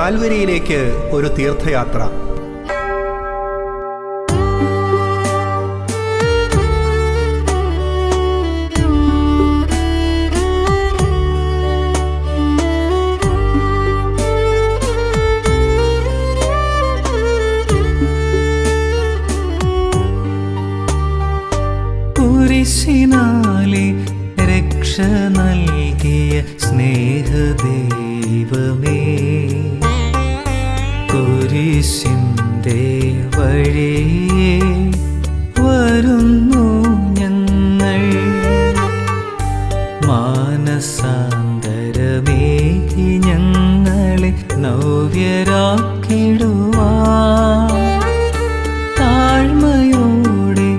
കാൽവരിയിലേക്ക് ഒരു തീർത്ഥയാത്ര. കുരിശിനാലെ രക്ഷ നൽകിയ സ്നേഹദൈവമേ, കുരിശിൻ്റെ വഴിയേ വരുന്നു ഞങ്ങൾ. മാനസാന്തരമേകി ഞങ്ങളെ നവ്യരാക്കിടുവാൻ താഴ്മയോടെ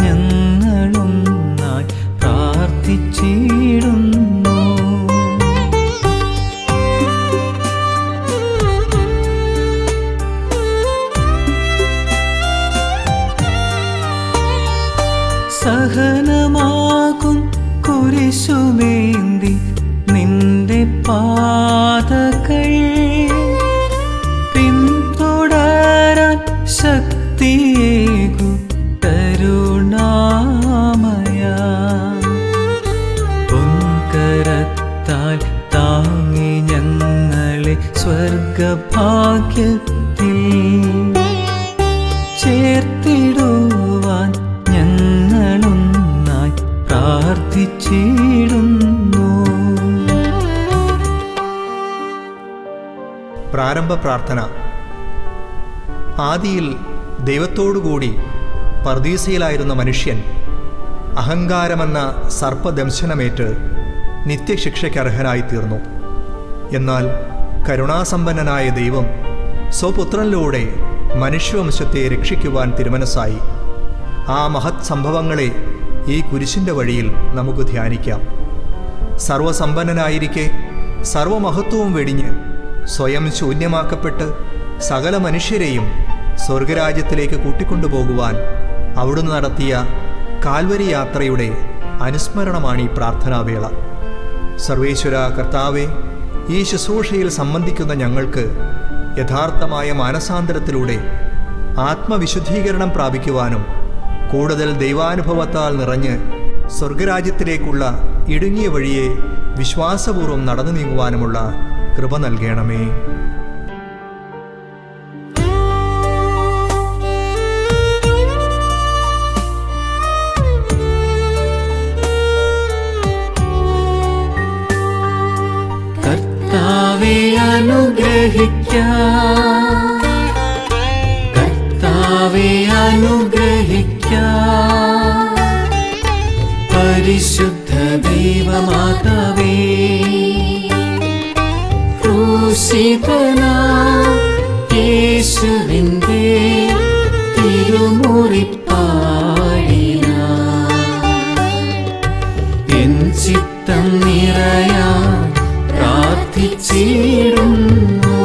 ഞങ്ങളൊന്നായി പ്രാർത്ഥിച്ചിടുന്നു. സഹനമാകും കുരിശുമേന്തി നിന്റെ പാതകൾ പിന്തുടരാൻ ശക്തിയേകു കരുണാമയ. പൊൻകരത്താൽ താങ്ങി ഞങ്ങളെ സ്വർഗഭാഗ്യത്തിൽ ചേർത്തിടുവാൻ ഞങ്ങളൊന്നായി പ്രാർത്ഥിച്ചിടുന്നു. പ്രാരംഭ പ്രാർത്ഥന. ആദിയിൽ ദൈവത്തോടുകൂടി പർദീസയിലായിരുന്ന മനുഷ്യൻ അഹങ്കാരമെന്ന സർപ്പദംശനമേറ്റ് നിത്യശിക്ഷയ്ക്കർഹനായിത്തീർന്നു. എന്നാൽ കരുണാസമ്പന്നനായ ദൈവം സ്വപുത്രനിലൂടെ മനുഷ്യവംശത്തെ രക്ഷിക്കുവാൻ തിരുമനസ്സായി. ആ മഹത് സംഭവങ്ങളെ ഈ കുരിശിൻ്റെ വഴിയിൽ നമുക്ക് ധ്യാനിക്കാം. സർവസമ്പന്നനായിരിക്കെ സർവമഹത്വവും വെടിഞ്ഞ് സ്വയം ശൂന്യമാക്കപ്പെട്ട് സകല മനുഷ്യരെയും സ്വർഗരാജ്യത്തിലേക്ക് കൂട്ടിക്കൊണ്ടുപോകുവാൻ അവിടുന്ന് നടത്തിയ കാൽവരി യാത്രയുടെ അനുസ്മരണമാണ് ഈ പ്രാർത്ഥനാവേള. സർവേശ്വര കർത്താവെ, ഈ ശുശ്രൂഷയിൽ സംബന്ധിക്കുന്ന ഞങ്ങൾക്ക് യഥാർത്ഥമായ മാനസാന്തരത്തിലൂടെ ആത്മവിശുദ്ധീകരണം പ്രാപിക്കുവാനും കൂടുതൽ ദൈവാനുഭവത്താൽ നിറഞ്ഞ് സ്വർഗരാജ്യത്തിലേക്കുള്ള ഇടുങ്ങിയ വഴിയെ വിശ്വാസപൂർവ്വം നടന്നു നീങ്ങുവാനുമുള്ള കൃപ നൽകണമേ. കർത്താവേ അനുഗ്രഹിക്കാം, കർത്താവേ അനുഗ്രഹിക്കാം. പരിശുദ്ധ ദൈവമാതാവേ, ക്രൂശിതനാം യേശുവിൻ്റെ തിരുമുറിപ്പാടിനാൻ എൻ ചിത്തം നിറയാൻ പ്രാർത്ഥിച്ചിടുന്നു.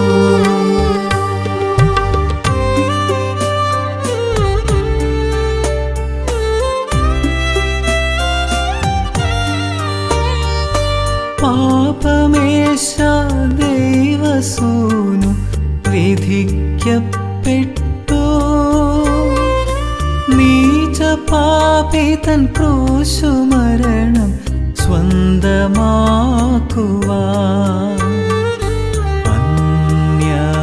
പാപമേശ ദൈവസൂനു വിധിക്കപ്പെട്ടു, നീച പാപിതൻ ക്രൂശുമരണം സ്വന്തമാക്കുവാൻ. അന്യായമാം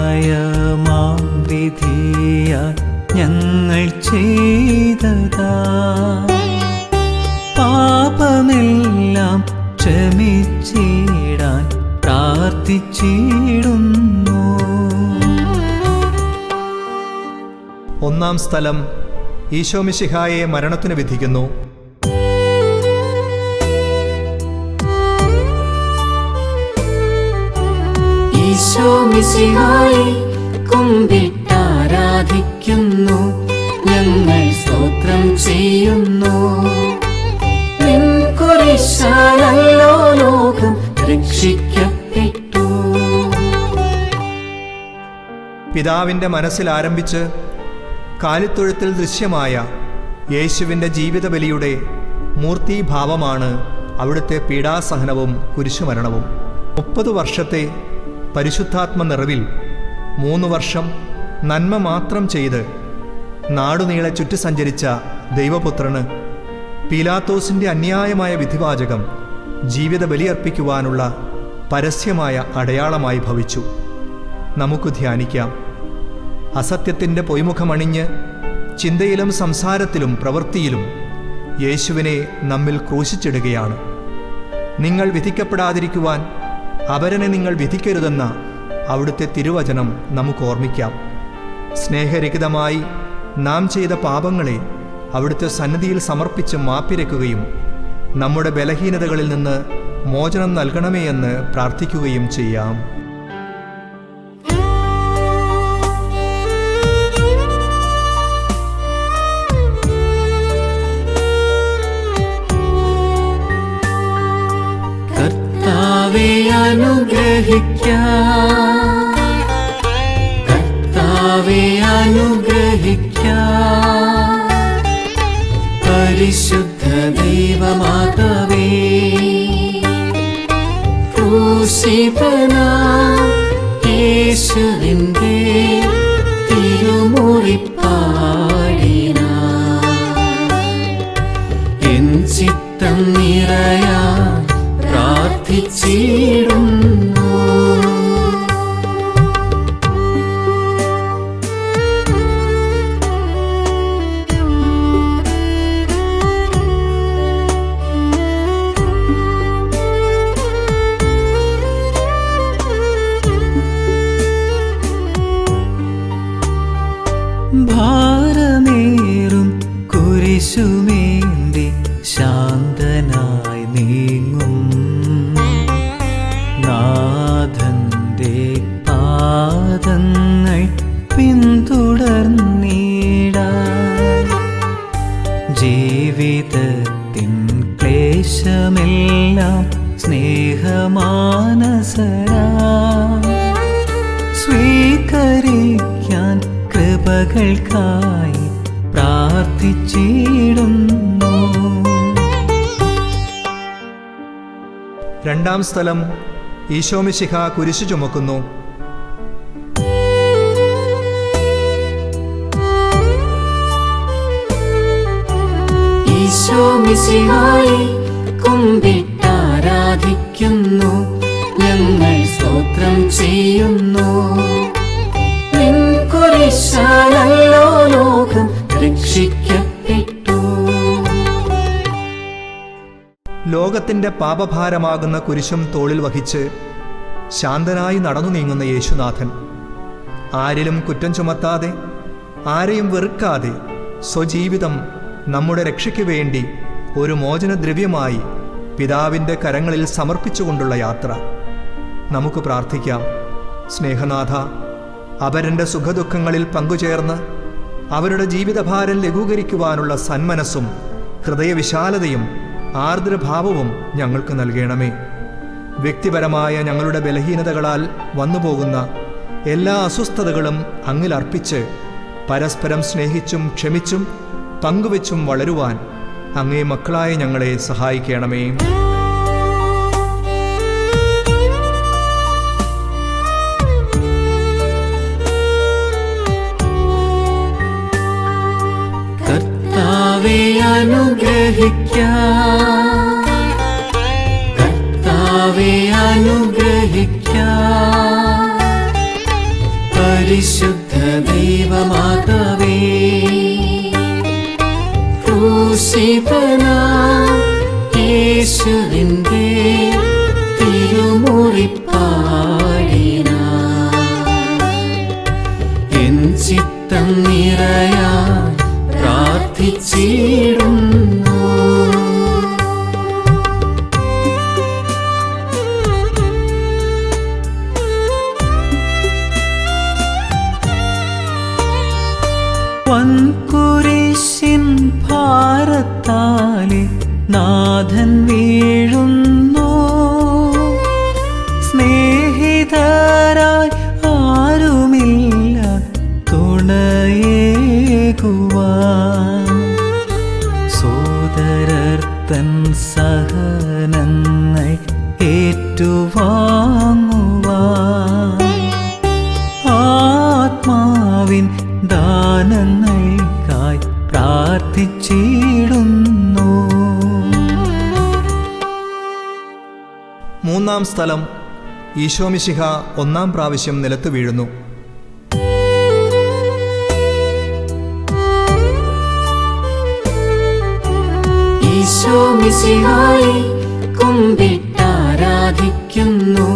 വിധിയാൽ ഞങ്ങൾ ചെയ്തതാ പാപമെല്ലാം ക്ഷമിച്ചിടാൻ പ്രാർത്ഥിച്ചിടുന്നു. ഒന്നാം സ്ഥലം, ഈശോമിശിഹായെ മരണത്തിന് വിധിക്കുന്നു. ഈശോമിശിഹായെ കുമ്പിട്ടാരാധിക്കുന്നു, ഞങ്ങൾ സ്തോത്രം ചെയ്യുന്നു. നിൻ കുരിശാലല്ലോ ലോകം രക്ഷിക്കപ്പെട്ടു. പിതാവിൻ്റെ മനസ്സിൽ ആരംഭിച്ച് കാലിത്തൊഴുത്തിൽ ദൃശ്യമായ യേശുവിൻ്റെ ജീവിതബലിയുടെ മൂർത്തീഭാവമാണ് അവിടുത്തെ പീഡാസഹനവും കുരിശുമരണവും. 30 വർഷത്തെ പരിശുദ്ധാത്മ നിറവിൽ 3 വർഷം നന്മ മാത്രം ചെയ്ത് നാടുനീളെ ചുറ്റി സഞ്ചരിച്ച ദൈവപുത്രന് പീലാത്തോസിൻ്റെ അന്യായമായ വിധിവാചകം ജീവിത ബലിയർപ്പിക്കുവാനുള്ള പരസ്യമായ അടയാളമായി ഭവിച്ചു. നമുക്ക് ധ്യാനിക്കാം. അസത്യത്തിൻ്റെ പൊയ്മുഖമണിഞ്ഞ് ചിന്തയിലും സംസാരത്തിലും പ്രവൃത്തിയിലും യേശുവിനെ നമ്മിൽ ക്രൂശിച്ചിടുകയാണ്. നിങ്ങൾ വിധിക്കപ്പെടാതിരിക്കുവാൻ അപരനെ നിങ്ങൾ വിധിക്കരുതെന്ന അവിടുത്തെ തിരുവചനം നമുക്ക് ഓർമ്മിക്കാം. സ്നേഹരഹിതമായി നാം ചെയ്ത പാപങ്ങളെ അവിടുത്തെ സന്നിധിയിൽ സമർപ്പിച്ച് മാപ്പിരക്കുകയും നമ്മുടെ ബലഹീനതകളിൽ നിന്ന് മോചനം നൽകണമേ എന്ന് പ്രാർത്ഥിക്കുകയും ചെയ്യാം. കർത്താവേ അനുഗ്രഹിക്കാം, കർത്താവേ അനുഗ്രഹിക്കാം. പരിശുദ്ധ ദൈവമാതാവേ, ക്രൂശിതനാം യേശുവിന്റെ തിരുമുറിപ്പാടിനാൻ എൻ ചിത്തം നിറയാൻ പ്രാർത്ഥിച്ചിടുന്നു. ഭാരമേറും കുരിശുമേന്തി ശാന്തനായി നീങ്ങും നാഥന്റെ പാദങ്ങൾ പിന്തുടർന്നിടാൻ ജീവിതത്തിൻ ക്ലേശമെല്ലാം സ്നേഹമാനസരാ സ്വീകരിക്കാൻ കൃപകൾക്കായി പ്രാർത്ഥിച്ചിടുന്നു. രണ്ടാം സ്ഥലം, ഈശോമിശിഹ കുരിശു ചുമക്കുന്നു. ഈശോമിശിഹായെ കുമ്പിട്ടാരാധിക്കുന്നു, ഞങ്ങൾ സ്തോത്രം ചെയ്യുന്നു. നിൻ കുരിശാലല്ലോ ലോകം രക്ഷിക്കപ്പെട്ടു. ലോകത്തിൻ്റെ പാപഭാരമാകുന്ന കുരിശും തോളിൽ വഹിച്ച് ശാന്തനായി നടന്നു നീങ്ങുന്ന യേശുനാഥൻ ആരിലും കുറ്റം ചുമത്താതെ ആരെയും വെറുക്കാതെ സ്വജീവിതം നമ്മുടെ രക്ഷയ്ക്ക് വേണ്ടി ഒരു മോചനദ്രവ്യമായി പിതാവിൻ്റെ കരങ്ങളിൽ സമർപ്പിച്ചുകൊണ്ടുള്ള യാത്ര. നമുക്ക് പ്രാർത്ഥിക്കാം. സ്നേഹനാഥ, അപരൻ്റെ സുഖദുഃഖങ്ങളിൽ പങ്കുചേർന്ന് അവരുടെ ജീവിതഭാരം ലഘൂകരിക്കുവാനുള്ള സന്മനസ്സും ഹൃദയവിശാലതയും ആർദ്രഭാവവും ഞങ്ങൾക്ക് നൽകണമേ. വ്യക്തിപരമായ ഞങ്ങളുടെ ബലഹീനതകളാൽ വന്നുപോകുന്ന എല്ലാ അസ്വസ്ഥതകളും അങ്ങിൽ അർപ്പിച്ച് പരസ്പരം സ്നേഹിച്ചും ക്ഷമിച്ചും പങ്കുവെച്ചും വളരുവാൻ അങ്ങേ മക്കളായ ഞങ്ങളെ സഹായിക്കണമേ. കർത്താവേ അനുഗ്രഹിക്കാം, കർത്താവേ അനുഗ്രഹിക്കാം. പരിശുദ്ധ ദൈവമാതാവേ, ക്രൂശിതനാം യേശുവിന്റെ തിരുമുറിപ്പാടിനാൻ എൻ ചിത്തം നിറയാൻ പ്രാർത്ഥിച്ചിടുന്നു. വൻകുരിശിൻ ഭാരത്താലെ നാഥൻ വീഴുന്നു. സ്നേഹിതരായി ആരുമില്ല തുണയേകുവാൻ. സോദരർ തൻ സഹനങ്ങൾ ഏറ്റുവാങ്ങുവാൻ ആത്മാവിൻ ദാനങ്ങൾക്കായി പ്രാർത്ഥിച്ചിടുന്നു. മൂന്നാം സ്ഥലം ഈശോമിശിഹ ഒന്നാം പ്രാവശ്യം നിലത്ത് വീഴുന്നു. ഈശോമിശിഹായെ കുമ്പിട്ടാരാധിക്കുന്നു,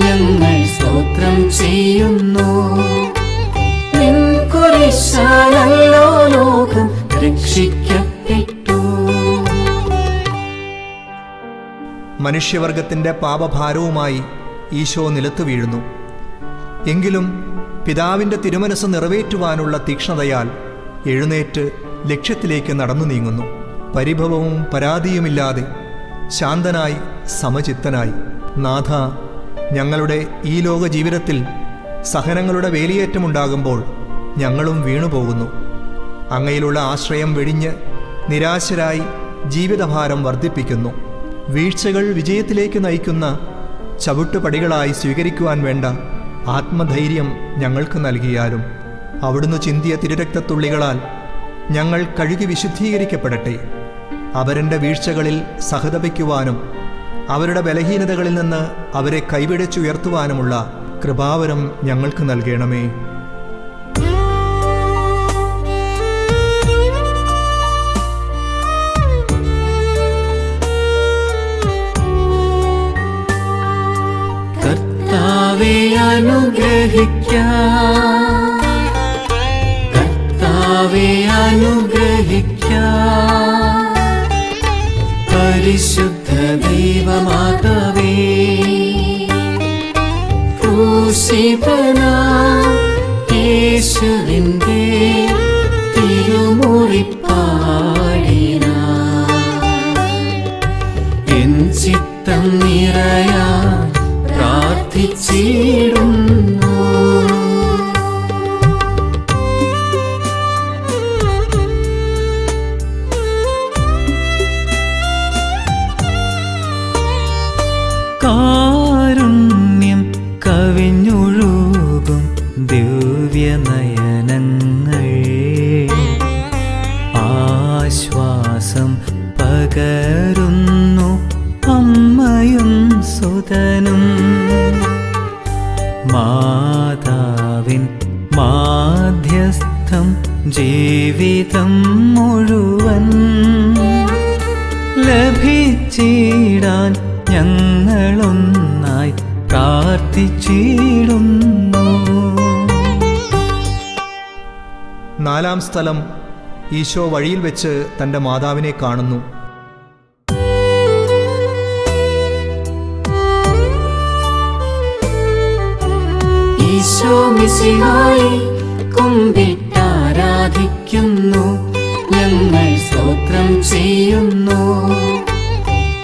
ഞങ്ങൾ സ്തോത്രം ചെയ്യുന്നു. നിൻ കുരിശാലല്ലോ ലോകം രക്ഷിക്കപ്പെട്ടു. മനുഷ്യവർഗത്തിൻ്റെ പാപഭാരവുമായി ഈശോ നിലത്ത് വീഴുന്നു. എങ്കിലും പിതാവിൻ്റെ തിരുമനസ് നിറവേറ്റുവാനുള്ള തീക്ഷ്ണതയാൽ എഴുന്നേറ്റ് ലക്ഷ്യത്തിലേക്ക് നടന്നു നീങ്ങുന്നു. പരിഭവവും പരാതിയുമില്ലാതെ ശാന്തനായി സമചിത്തനായി, നാഥ, ഞങ്ങളുടെ ഈ ലോക ജീവിതത്തിൽ സഹനങ്ങളുടെ വേലിയേറ്റമുണ്ടാകുമ്പോൾ ഞങ്ങളും വീണുപോകുന്നു. അങ്ങയിലുള്ള ആശ്രയം വെടിഞ്ഞ് നിരാശരായി ജീവിതഭാരം വർദ്ധിപ്പിക്കുന്നു. വീഴ്ചകൾ വിജയത്തിലേക്ക് നയിക്കുന്ന ചവിട്ടുപടികളായി സ്വീകരിക്കുവാൻ വേണ്ട ആത്മധൈര്യം ഞങ്ങൾക്ക് നൽകിയാലും അവിടുന്ന് ചിന്തിയ തിരുരക്തത്തുള്ളികളാൽ ഞങ്ങൾ കഴുകി വിശുദ്ധീകരിക്കപ്പെടട്ടെ. അവരുടെ വീഴ്ചകളിൽ സഹതപിക്കുവാനും അവരുടെ ബലഹീനതകളിൽ നിന്ന് അവരെ കൈപിടിച്ചുയർത്തുവാനുമുള്ള കൃപാവരം ഞങ്ങൾക്ക് നൽകണമേ. കർത്താവേ അനുഗ്രഹിക്കാം, കർത്താവേ അനുഗ്രഹിക്കാം. പരിശുദ്ധ ദൈവമാതാവേ, ക്രൂശിതനാം യേശുവിന്റെ തിരുമുറിപ്പാടിനാൻ എൻ ചിത്തം നിറയാൻ പ്രാർത്ഥിച്ചിടുന്നു. കാരുണ്യം കവിഞ്ഞൊഴുകും ദിവ്യനയനങ്ങൾ ആശ്വാസം പകരുന്നു അമ്മയും സുതനും. മാതാവിൻ മാധ്യസ്ഥം ജീവിതം മുഴുവൻ ലഭിച്ചിടാൻ ഞങ്ങളൊന്നായി പ്രാർത്ഥിച്ചിടുന്നു. നാലാം സ്ഥലം ഈശോ വഴിയിൽ വെച്ച് തൻ്റെ മാതാവിനെ കാണുന്നു. ഈശോമിശിഹായെ കുമ്പിട്ടാരാധിക്കുന്നു, ഞങ്ങൾ സ്തോത്രം ചെയ്യുന്നു.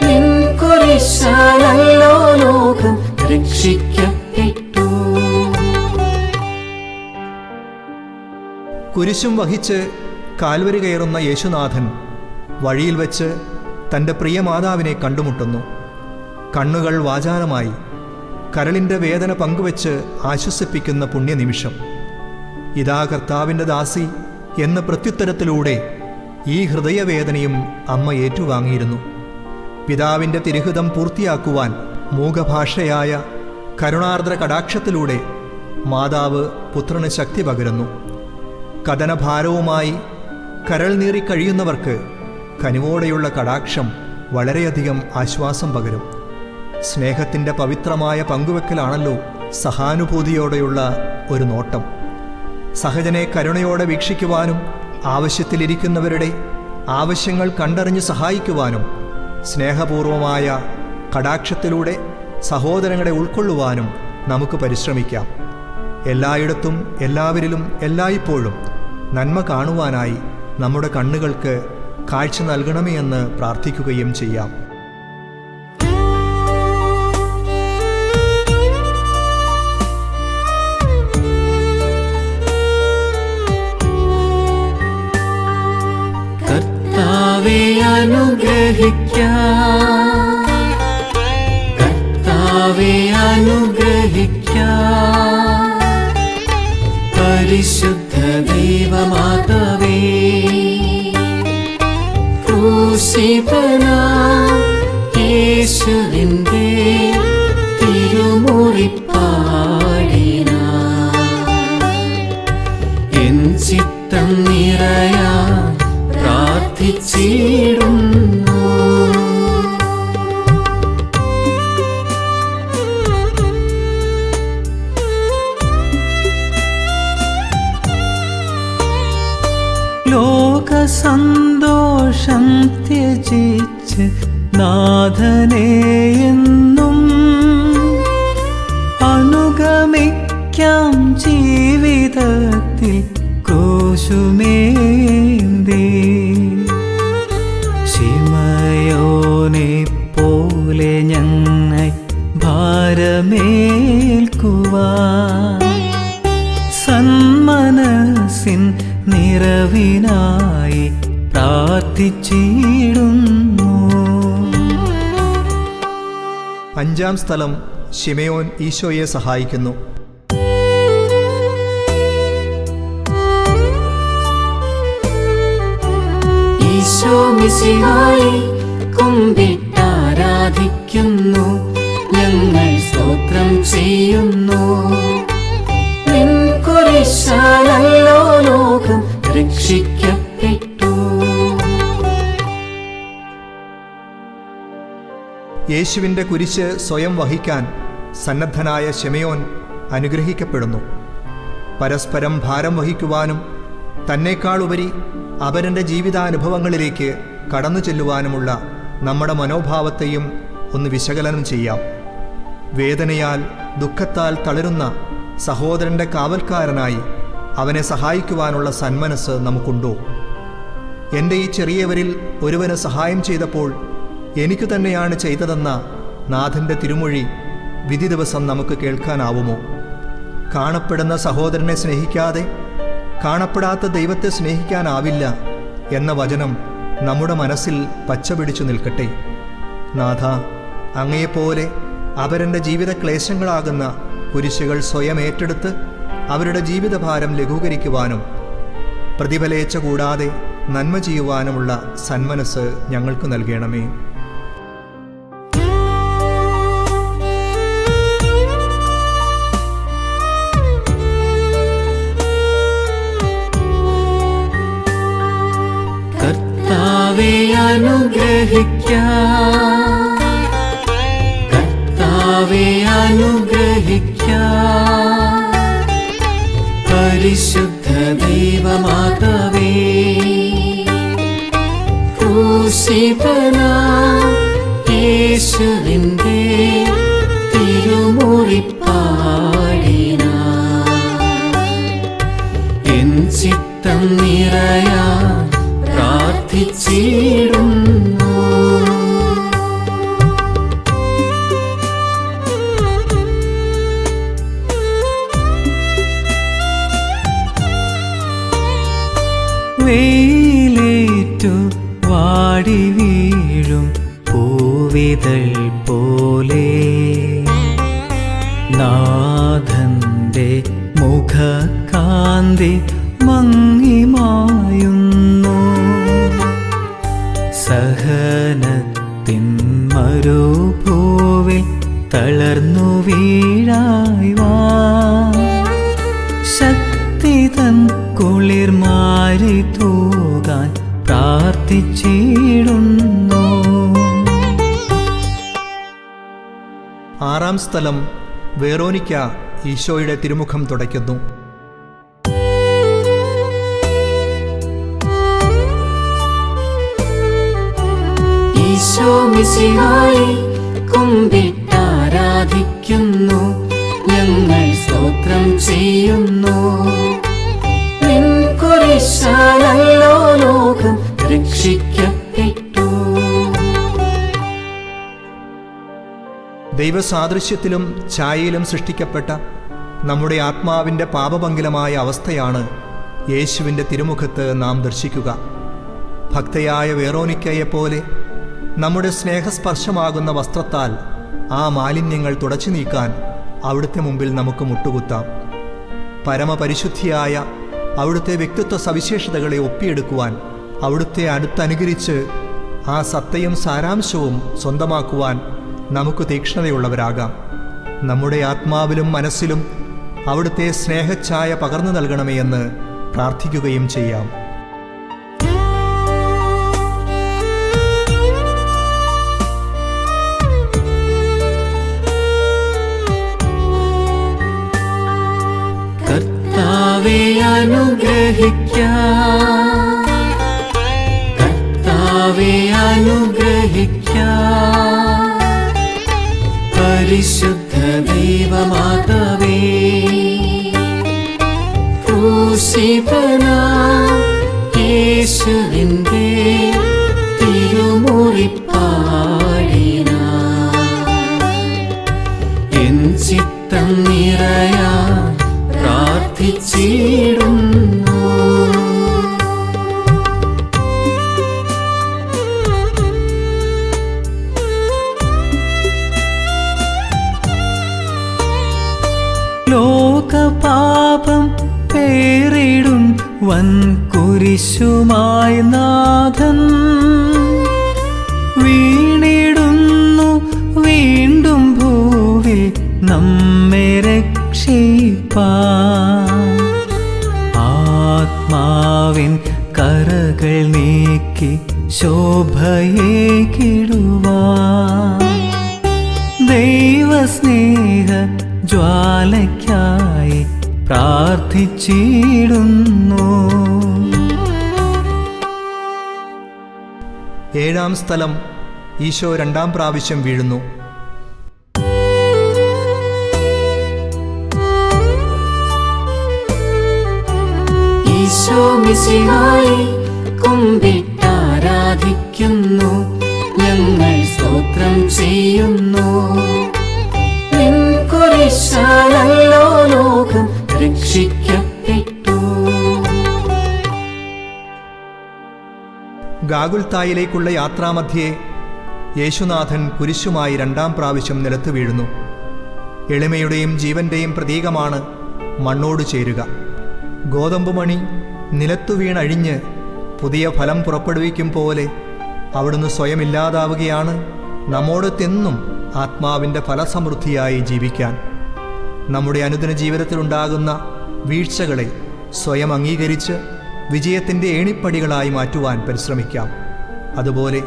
നിൻ കുരിശാലല്ലോ ലോകം രക്ഷിക്കപ്പെട്ടു. കുരിശും വഹിച്ച് കാൽവരി കയറുന്ന യേശുനാഥൻ വഴിയിൽ വെച്ച് തൻ്റെ പ്രിയ മാതാവിനെ കണ്ടുമുട്ടുന്നു. കണ്ണുകൾ വാചാലമായി കരളിൻ്റെ വേദന പങ്കുവച്ച് ആശ്വസിപ്പിക്കുന്ന പുണ്യനിമിഷം. ഇതാ കർത്താവിൻ്റെ ദാസി എന്ന പ്രത്യുത്തരത്തിലൂടെ ഈ ഹൃദയവേദനയും അമ്മ ഏറ്റുവാങ്ങിയിരുന്നു. പിതാവിൻ്റെ തിരുഹിതം പൂർത്തിയാക്കുവാൻ മൂകഭാഷയായ കരുണാർദ്ര കടാക്ഷത്തിലൂടെ മാതാവ് പുത്രന് ശക്തി പകരുന്നു. കഥനഭാരവുമായി കരൾ നീറി കഴിയുന്നവർക്ക് കനിവോടെയുള്ള കടാക്ഷം വളരെയധികം ആശ്വാസം പകരും. സ്നേഹത്തിൻ്റെ പവിത്രമായ പങ്കുവെക്കലാണല്ലോ സഹാനുഭൂതിയോടെയുള്ള ഒരു നോട്ടം. സഹജനെ കരുണയോടെ വീക്ഷിക്കുവാനും ആവശ്യത്തിലിരിക്കുന്നവരുടെ ആവശ്യങ്ങൾ കണ്ടറിഞ്ഞ് സഹായിക്കുവാനും സ്നേഹപൂർവമായ കടാക്ഷത്തിലൂടെ സഹോദരങ്ങളെ ഉൾക്കൊള്ളുവാനും നമുക്ക് പരിശ്രമിക്കാം. എല്ലായിടത്തും എല്ലാവരിലും എല്ലായ്പ്പോഴും നന്മ കാണുവാനായി നമ്മുടെ കണ്ണുകൾക്ക് കാഴ്ച നൽകണമേ എന്ന് പ്രാർത്ഥിക്കുകയും ചെയ്യാം. കർത്താവേ അനുഗ്രഹിക്കാം, കർത്താവേ അനുഗ്രഹിക്കാം. പരിശുദ്ധ ദൈവമാതാവേ, ക്രൂശിതനാം യേശുവിന്റെ തിരുമുറിപ്പാടിനാൻ എൻ ചിത്തം നിറയാൻ പ്രാർത്ഥിച്ചിടുന്നു. ലോക സന്തോഷം ത്യജിച്ച് നാഥനെ എന്നും അനുഗമിക്കാം ജീവിതത്തിൽ ക്രൂശുമേന്തി. ശിമയോനെ പോലെ ഞങ്ങൾ ഭാരമേൽക്കുവാൻ സന്മനസ്സിൻ നിറവിനായി പ്രാർത്ഥിച്ചിടുന്നു. അഞ്ചാം സ്ഥലം ശിമയോൻ ഈശോയെ സഹായിക്കുന്നു. ഈശോ മിശിഹായെ കുമ്പിട്ടാരാധിക്കുന്നു, ഞങ്ങൾ സ്തോത്രം ചെയ്യുന്നു. നിൻ കുരിശാലല്ലോ ലോകം രക്ഷിക്കപ്പെട്ടു. യേശുവിൻ്റെ കുരിശ് സ്വയം വഹിക്കാൻ സന്നദ്ധനായ ശിമയോൻ അനുഗ്രഹിക്കപ്പെടുന്നു. പരസ്പരം ഭാരം വഹിക്കുവാനും തന്നേക്കാളുപരി അവരൻ്റെ ജീവിതാനുഭവങ്ങളിലേക്ക് കടന്നു ചെല്ലുവാനുമുള്ള നമ്മുടെ മനോഭാവത്തെയും ഒന്ന് വിശകലനം ചെയ്യാം. വേദനയാൽ ദുഃഖത്താൽ തളരുന്ന സഹോദരൻ്റെ കാവൽക്കാരനായി അവനെ സഹായിക്കുവാനുള്ള സന്മനസ് നമുക്കുണ്ടോ? എൻ്റെ ഈ ചെറിയവരിൽ ഒരുവന് സഹായം ചെയ്തപ്പോൾ എനിക്ക് തന്നെയാണ് ചെയ്തതെന്ന നാഥൻ്റെ തിരുമൊഴി വിധി ദിവസം നമുക്ക് കേൾക്കാനാവുമോ? കാണപ്പെടുന്ന സഹോദരനെ സ്നേഹിക്കാതെ കാണപ്പെടാത്ത ദൈവത്തെ സ്നേഹിക്കാനാവില്ല എന്ന വചനം നമ്മുടെ മനസ്സിൽ പച്ചപിടിച്ചു നിൽക്കട്ടെ. നാഥ, അങ്ങയെപ്പോലെ അവരെൻ്റെ ജീവിത ക്ലേശങ്ങളാകുന്ന കുരിശുകൾ സ്വയം ഏറ്റെടുത്ത് അവരുടെ ജീവിതഭാരം ലഘൂകരിക്കുവാനും പ്രതിഫലേച്ഛ കൂടാതെ നന്മ ചെയ്യുവാനുമുള്ള സന്മനസ് ഞങ്ങൾക്ക് നൽകണമേ. കർത്താവേ അനുഗ്രഹിക്കാം, കർത്താവേ അനുഗ്രഹിക്കാം. പരിശുദ്ധ ദൈവമാതാവേ, ക്രൂശിതനാം യേശുവിന്റെ തിരുമുറിപ്പാടിനാൻ എൻ ചിത്തം നിറയാൻ പ്രാർത്ഥിച്ചിടുന്നു. വെയിലേറ്റു വാടി വീഴും പൂവിതൾ പോലെ നാഥന്റെ മുഖകാന്തി മങ്ങിമായുന്നു. സഹനത്തിൻ മരുഭൂവിൽ തളർന്നു വീഴായി വാ, ശക്തി തൻ കുളിർമാരി തൂകാൻ പ്രാർത്ഥിച്ചിടുന്നു. ആറാം സ്ഥലം വെറോനിക്ക ഈശോയുടെ തിരുമുഖം തുടയ്ക്കുന്നു. ഈശോ മിശിഹായെ കുമ്പിട്ടാരാധിക്കുന്നു, ഞങ്ങൾ സ്തോത്രം ചെയ്യുന്നു. നിൻ കുരിശാലല്ലോ ലോകം രക്ഷിക്കപ്പെട്ടു. ദൈവസാദൃശ്യത്തിലും ഛായയിലും സൃഷ്ടിക്കപ്പെട്ട നമ്മുടെ ആത്മാവിൻ്റെ പാപപങ്കിലമായ അവസ്ഥയാണ് യേശുവിൻ്റെ തിരുമുഖത്ത് നാം ദർശിക്കുക. ഭക്തയായ വെറോനിക്കയെപ്പോലെ നമ്മുടെ സ്നേഹസ്പർശമാകുന്ന വസ്ത്രത്താൽ ആ മാലിന്യങ്ങൾ തുടച്ചു നീക്കാൻ അവിടുത്തെ മുമ്പിൽ നമുക്ക് മുട്ടുകുത്താം. പരമപരിശുദ്ധിയായ അവിടുത്തെ വ്യക്തിത്വ സവിശേഷതകളെ ഒപ്പിയെടുക്കുവാൻ, അവിടുത്തെ അടുത്തനുകരിച്ച് ആ സത്തയും സാരാംശവും സ്വന്തമാക്കുവാൻ നമുക്ക് തീക്ഷ്ണതയുള്ളവരാകാം. നമ്മുടെ ആത്മാവിലും മനസ്സിലും അവിടുത്തെ സ്നേഹഛായ പകർന്നു നൽകണമേ എന്ന് പ്രാർത്ഥിക്കുകയും ചെയ്യാം. കർത്താവേ അനുഗ്രഹിക്കാം, കർത്താവേ അനുഗ്രഹിക്കാം. പരിശുദ്ധ ദൈവമാതാവേ, ക്രൂശിതനാം യേശുവിന്റെ തിരുമുറിപ്പാടിനാൻ എൻ ചിത്തം നിറയാൻ പ്രാർത്ഥിച്ചിടുന്നു. ലോകപാപം പേറിടും വൻ കുരിശുമായി നാഥൻ വീണിടുന്നു വീണ്ടും ഭൂവിൽ നമ്മെ രക്ഷിപ്പാൻ. ആത്മാവിൻ കറകൾ നീക്കി ശോഭയേകിടുവാൻ ദൈവസ്നേഹ ജ്വാലയ്ക്കായി പ്രാർത്ഥിച്ചിടുന്നു. ഏഴാം സ്ഥലം. ഈശോ രണ്ടാം പ്രാവശ്യം വീഴുന്നു. ഈശോ മിശിഹായെ കുമ്പിട്ടാരാധിക്കുന്നു, ഞങ്ങൾ സ്തോത്രം ചെയ്യുന്നു. നിൻ കുരിശാലല്ലോ ലോകം രക്ഷിക്കപ്പെട്ടു. ഗാഗുൽത്തായിലേക്കുള്ള യാത്രാമധ്യേ യേശുനാഥൻ കുരിശുമായി രണ്ടാം പ്രാവശ്യം നിലത്ത് വീഴുന്നു. എളിമയുടെയും ജീവന്റെയും പ്രതീകമാണ് മണ്ണോട് ചേരുക. ഗോതമ്പുമണി നിലത്തു വീണഴിഞ്ഞ് പുതിയ ഫലം പുറപ്പെടുവിക്കും പോലെ അവിടുന്ന് സ്വയം ഇല്ലാതാവുകയാണ് നമ്മോടൊത്തെന്നും ആത്മാവിൻ്റെ ഫലസമൃദ്ധിയായി ജീവിക്കാൻ. നമ്മുടെ അനുദിന ജീവിതത്തിലുണ്ടാകുന്ന വീഴ്ചകളെ സ്വയം അംഗീകരിച്ച് വിജയത്തിൻ്റെ ഏണിപ്പടികളായി മാറ്റുവാൻ പരിശ്രമിക്കാം. അതുപോലെ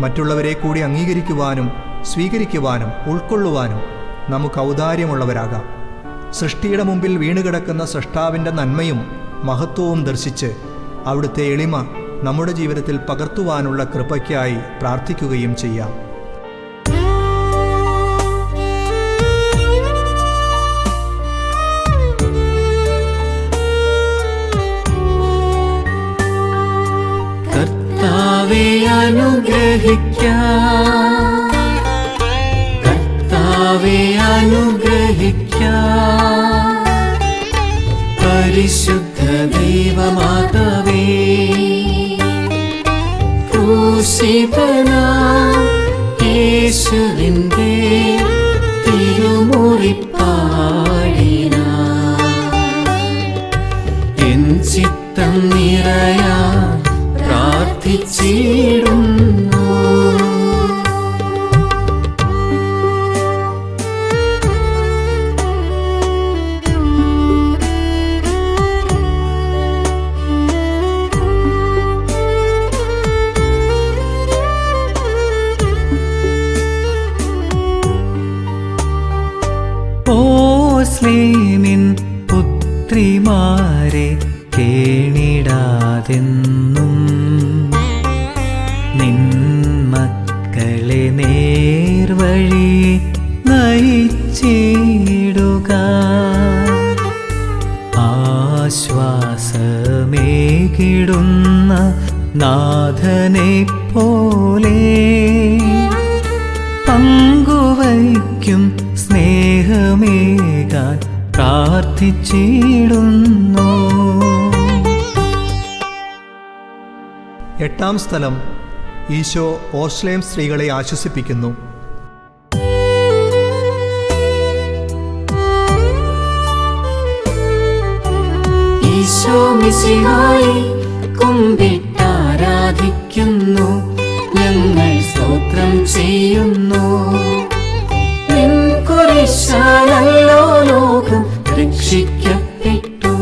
മറ്റുള്ളവരെ കൂടി അംഗീകരിക്കുവാനും സ്വീകരിക്കുവാനും ഉൾക്കൊള്ളുവാനും നമുക്ക് ഔദാര്യമുള്ളവരാകാം. സൃഷ്ടിയുടെ മുമ്പിൽ വീണുകിടക്കുന്ന സൃഷ്ടാവിൻ്റെ നന്മയും മഹത്വവും ദർശിച്ച് അവിടുത്തെ എളിമ നമ്മുടെ ജീവിതത്തിൽ പകർത്തുവാനുള്ള കൃപയ്ക്കായി പ്രാർത്ഥിക്കുകയും ചെയ്യാം. കർത്താവേ അനുഗ്രഹിക്കാം, കർത്താവേ അനുഗ്രഹിക്കാം. പരിശുദ്ധ ദൈവമാതാവേ, ക്രൂശിതനാം യേശുവിന്റെ തിരുമുറിപ്പാടിനാൻ എൻ ചിത്തം നിറയാൻ പ്രാർത്ഥിച്ചിടുന്നു. ഓസ്ലേമിൻ പുത്രിമാരെ കേണിടാതെന്നും നിൻ മക്കളെ നേർവഴി നയിച്ചിടുക. ആശ്വാസമേകിടുന്ന നാഥനെ പോലെ പങ്കുവയ്ക്കും സ്നേഹമേകാൻ പ്രാർത്ഥിച്ചിടുന്നു. എട്ടാം സ്ഥലം. ഈശോ ഓർശ്ലേം സ്ത്രീകളെ ആശ്വസിപ്പിക്കുന്നു. ഈശോ മിശിഹായെ കുമ്പിട്ടാരാധിക്കുന്നു, ഞങ്ങൾ സ്തോത്രം ചെയ്യുന്നു. നിൻ കുരിശാലല്ലോ ലോകം രക്ഷിക്കപ്പെട്ടു.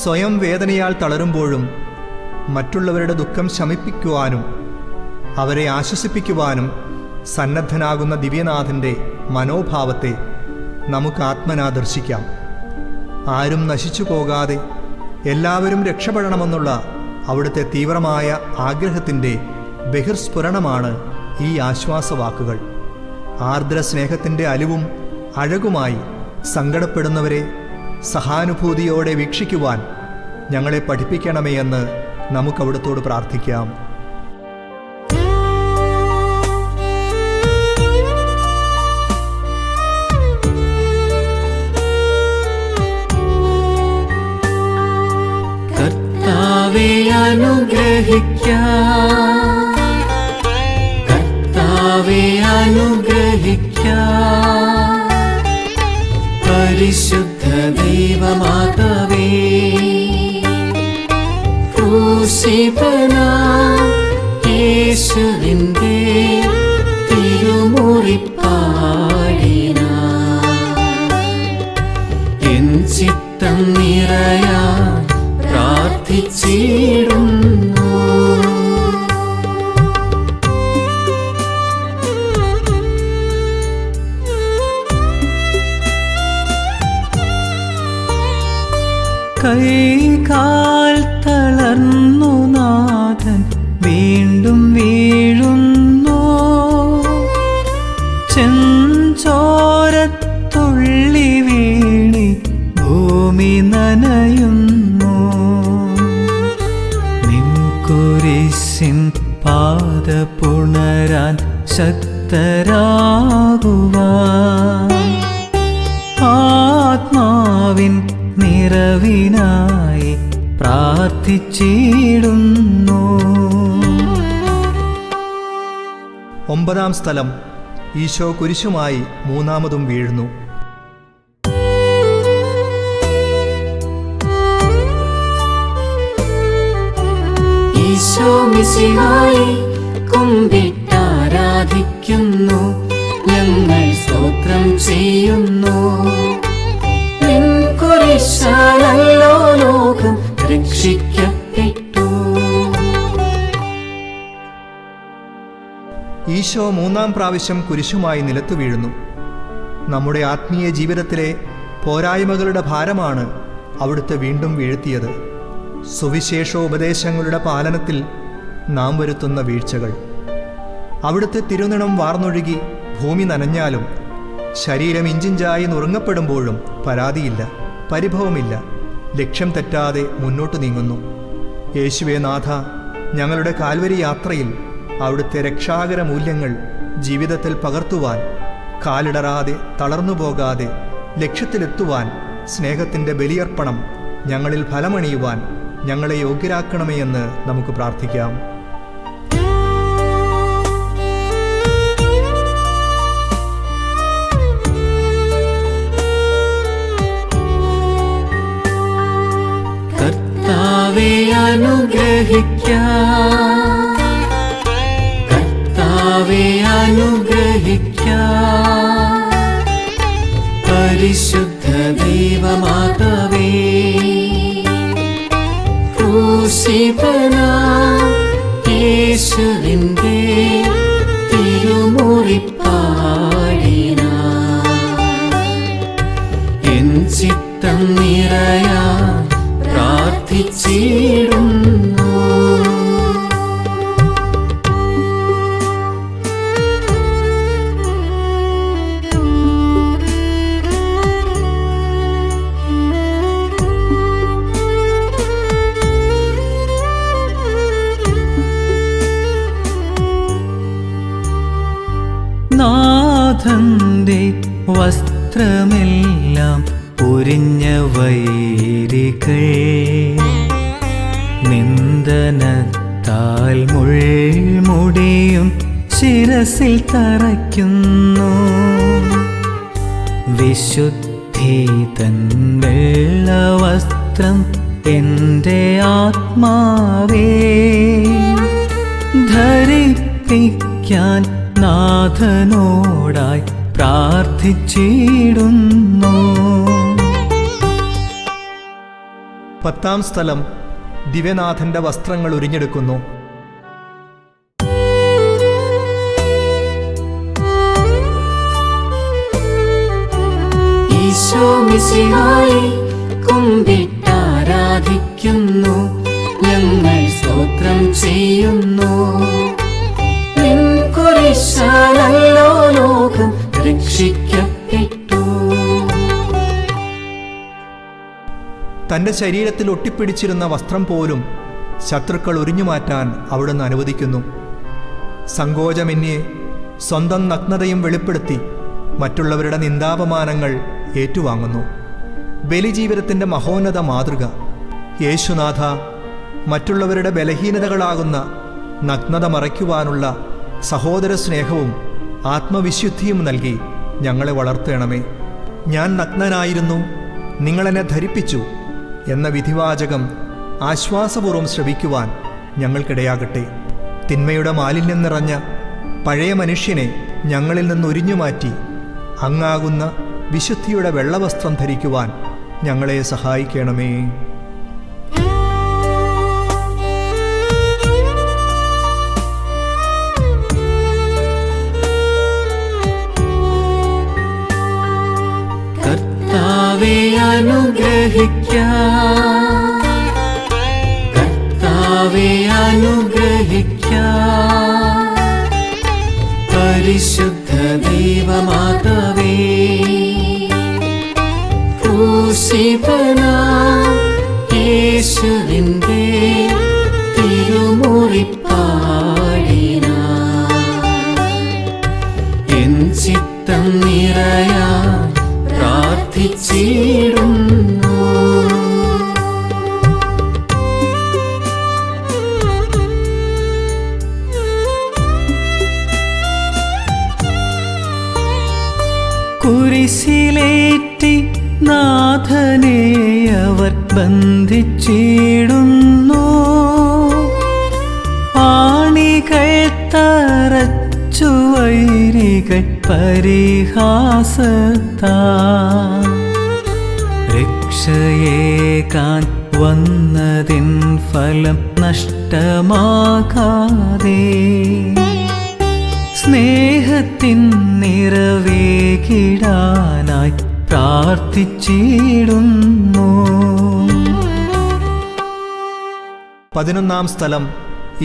സ്വയം വേദനയാൽ തളരുമ്പോഴും മറ്റുള്ളവരുടെ ദുഃഖം ശമിപ്പിക്കുവാനും അവരെ ആശ്വസിപ്പിക്കുവാനും സന്നദ്ധനാകുന്ന ദിവ്യനാഥൻ്റെ മനോഭാവത്തെ നമുക്ക് ആത്മനാ ദർശിക്കാം. ആരും നശിച്ചു പോകാതെ എല്ലാവരും രക്ഷപ്പെടണമെന്നുള്ള അവിടുത്തെ തീവ്രമായ ആഗ്രഹത്തിൻ്റെ ബഹിർസ്ഫുരണമാണ് ഈ ആശ്വാസവാക്കുകൾ. ആർദ്ര സ്നേഹത്തിൻ്റെ അലിവും അഴകുമായി സങ്കടപ്പെടുന്നവരെ സഹാനുഭൂതിയോടെ വീക്ഷിക്കുവാൻ ഞങ്ങളെ പഠിപ്പിക്കണമേ എന്ന് നമുക്കവിടുത്തോട് പ്രാർത്ഥിക്കാം. കർത്താവേ അനുഗ്രഹിക്കാം, കർത്താവേ അനുഗ്രഹിക്കാം. പരിശുദ്ധ ദൈവമാതാവേ, ക്രൂശിതനാം യേശുവിന്റെ തിരുമുറിപ്പാടിനാൻ എൻ ചിത്തം നിറയാൻ പ്രാർത്ഥിച്ചിടുന്നു. കൈകാൽ തളർന്നു നാഥൻ വീണ്ടും വീഴുന്നു, ചെഞ്ചോരത്തുള്ളി വീണി ഭൂമി നനയുന്നു. നിൻ കുരിശിൻ പാത പുണരാൻ ശക്തരാകുവാൻ ആത്മാവിൻ നിറവിനായി പ്രാർത്ഥിച്ചിടുന്നു. 9-ാം സ്ഥലം, ഈശോ കുരിശുമായി മൂന്നാമതും വീഴുന്നു. ഈശോ മിശിഹായെ കുമ്പിട്ടാരാധിക്കുന്നു, ഞങ്ങൾ സ്തോത്രം ചെയ്യുന്നു. നിൻ കുരിശാലല്ലോ ലോകം രക്ഷിക്കപ്പെട്ടു. ഈശോ 3-ാം പ്രാവശ്യം കുരിശുമായി നിലത്തു വീഴുന്നു. നമ്മുടെ ആത്മീയ ജീവിതത്തിലെ പോരായ്മകളുടെ ഭാരമാണ് അവിടുത്തെ വീണ്ടും വീഴ്ത്തിയത്. സുവിശേഷോപദേശങ്ങളുടെ പാലനത്തിൽ നാം വരുത്തുന്ന വീഴ്ചകൾ. അവിടുത്തെ തിരുനിണം വാർന്നൊഴുകി ഭൂമി നനഞ്ഞാലും ശരീരം ഇഞ്ചിഞ്ചായി നുറുങ്ങപ്പെടുമ്പോഴും പരാതിയില്ല, പരിഭവമില്ല. ലക്ഷ്യം തെറ്റാതെ മുന്നോട്ട് നീങ്ങുന്നു. യേശുവേ നാഥ, ഞങ്ങളുടെ കാൽവരി യാത്രയിൽ അവിടുത്തെ രക്ഷാകര മൂല്യങ്ങൾ ജീവിതത്തിൽ പകർത്തുവാൻ, കാലിടറാതെ തളർന്നു പോകാതെ ലക്ഷ്യത്തിലെത്തുവാൻ, സ്നേഹത്തിൻ്റെ ബലിയർപ്പണം ഞങ്ങളിൽ ഫലമണിയുവാൻ ഞങ്ങളെ യോഗ്യരാക്കണമേ എന്ന് നമുക്ക് പ്രാർത്ഥിക്കാം. കർത്താവേ അനുഗ്രഹിക്കാം, കർത്താവേ അനുഗ്രഹിക്കാം. പരിശുദ്ധ ദൈവമാതാവേ, ക്രൂശിതനാം യേശുവിന്റെ തിരുമുറിപ്പാടിനാൻ എൻ ചിത്തം നിറയാൻ പ്രാർത്ഥിച്ചിടുന്നു. നാഥന്റെ വസ്ത്രമെല്ലാം ഉരിഞ്ഞ വൈരികൾ നിന്ദനത്താൽ മുൾമുടിയും ശിരസിൽ തറയ്ക്കുന്നു. വിശുദ്ധ വിധി തൻ വെള്ളവസ്ത്രം എൻ്റെ ആത്മാവേ ധരിപ്പിക്കാൻ നാഥനോടായി പ്രാർത്ഥിച്ചിടുന്നു. 10-ാം സ്ഥലം ദിവ്യനാഥന്റെ വസ്ത്രങ്ങൾ ഉരിഞ്ഞെടുക്കുന്നു. ഈശോ മിശിഹായെ കുമ്പിട്ടാരാധിക്കുന്നു, ഞങ്ങൾ സ്തോത്രം ചെയ്യുന്നു. നിൻ കുരിശാലല്ലോ ലോകം രക്ഷിക്കപ്പെട്ടു. തൻ്റെ ശരീരത്തിൽ ഒട്ടിപ്പിടിച്ചിരുന്ന വസ്ത്രം പോലും ശത്രുക്കൾ ഉരിഞ്ഞുമാറ്റാൻ അവിടുന്ന് അനുവദിക്കുന്നു. സങ്കോചമെന്യേ സ്വന്തം നഗ്നതയും വെളിപ്പെടുത്തി മറ്റുള്ളവരുടെ നിന്ദാപമാനങ്ങൾ ഏറ്റുവാങ്ങുന്നു. ബലിജീവിതത്തിൻ്റെ മഹോന്നത മാതൃക യേശുനാഥ, മറ്റുള്ളവരുടെ ബലഹീനതകളാകുന്ന നഗ്നത മറയ്ക്കുവാനുള്ള സഹോദര സ്നേഹവും ആത്മവിശുദ്ധിയും നൽകി ഞങ്ങളെ വളർത്തണമേ. ഞാൻ നഗ്നനായിരുന്നു, നിങ്ങളെന്നെ ധരിപ്പിച്ചു എന്ന വിധിവാചകം ആശ്വാസപൂർവ്വം ശ്രവിക്കുവാൻ ഞങ്ങൾക്കിടയാകട്ടെ. തിന്മയുടെ മാലിന്യം നിറഞ്ഞ പഴയ മനുഷ്യനെ ഞങ്ങളിൽ നിന്ന് ഉരിഞ്ഞുമാറ്റി അങ്ങാകുന്ന വിശുദ്ധിയുടെ വെള്ളവസ്ത്രം ധരിക്കുവാൻ ഞങ്ങളെ സഹായിക്കണമേ. കർത്താവേ അനുഗ്രഹിക്കാം, കർത്താവേ അനുഗ്രഹിക്കാം. പരിശുദ്ധ ദൈവമാതാവേ, ക്രൂശിതനാം യേശുവിൻ്റെ തിരുമുറിപ്പാടിനാൻ എൻ ചിത്തം നിറയാൻ പ്രാർത്ഥിച്ചിടുന്നു. കുരിശിലേറ്റി നാഥനെ അവർ ബന്ധിച്ചിടുന്നു. ആണികൾ തറച്ചു വൈരികൾ പരിഹാസത്താ രക്ഷയേകാൻ വന്നതിൻ ഫലം നഷ്ടമാകാതെ സ്നേഹത്തിൻ നിറവേകിടാനായി പ്രാർത്ഥിച്ചിടുന്നു. 11-ാം സ്ഥലം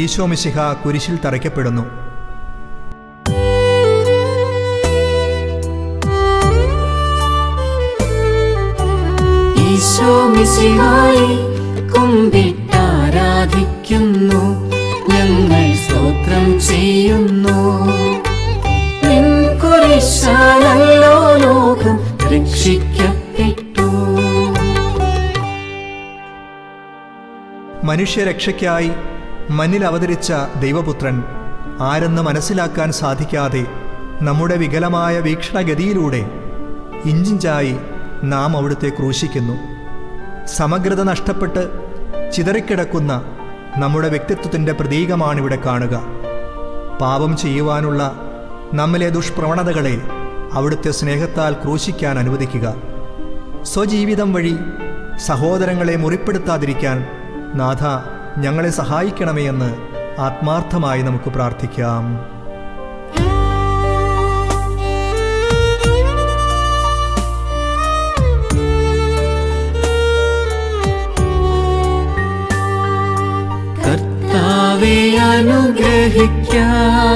ഈശോ മിശിഹ കുരിശിൽ തറയ്ക്കപ്പെടുന്നു. ഈശോ മിശിഹായെ കുമ്പിട്ടാരാധിക്കുന്നു, ഞങ്ങൾ സ്തോത്രം ചെയ്യുന്നു. നിൻ കുരിശാലല്ലോ ലോകം രക്ഷിക്കപ്പെട്ടു. മനുഷ്യരക്ഷയ്ക്കായി മണ്ണിൽ അവതരിച്ച ദൈവപുത്രൻ ആരെന്ന് മനസ്സിലാക്കാൻ സാധിക്കാതെ നമ്മുടെ വികലമായ വീക്ഷണഗതിയിലൂടെ ഇഞ്ചിഞ്ചായി നാം അവിടുത്തെ ക്രൂശിക്കുന്നു. സമഗ്രത നഷ്ടപ്പെട്ട് ചിതറിക്കിടക്കുന്ന നമ്മുടെ വ്യക്തിത്വത്തിൻ്റെ പ്രതീകമാണിവിടെ കാണുക. പാപം ചെയ്യുവാനുള്ള നമ്മിലെ ദുഷ്പ്രവണതകളെ അവിടുത്തെ സ്നേഹത്താൽ ക്രൂശിക്കാൻ അനുവദിക്കുക. സ്വജീവിതം വഴി സഹോദരങ്ങളെ മുറിപ്പെടുത്താതിരിക്കാൻ നാഥ ഞങ്ങളെ സഹായിക്കണമേ എന്ന് ആത്മാർത്ഥമായി നമുക്ക് പ്രാർത്ഥിക്കാം. കർത്താവേ അനുഗ്രഹിക്കാം,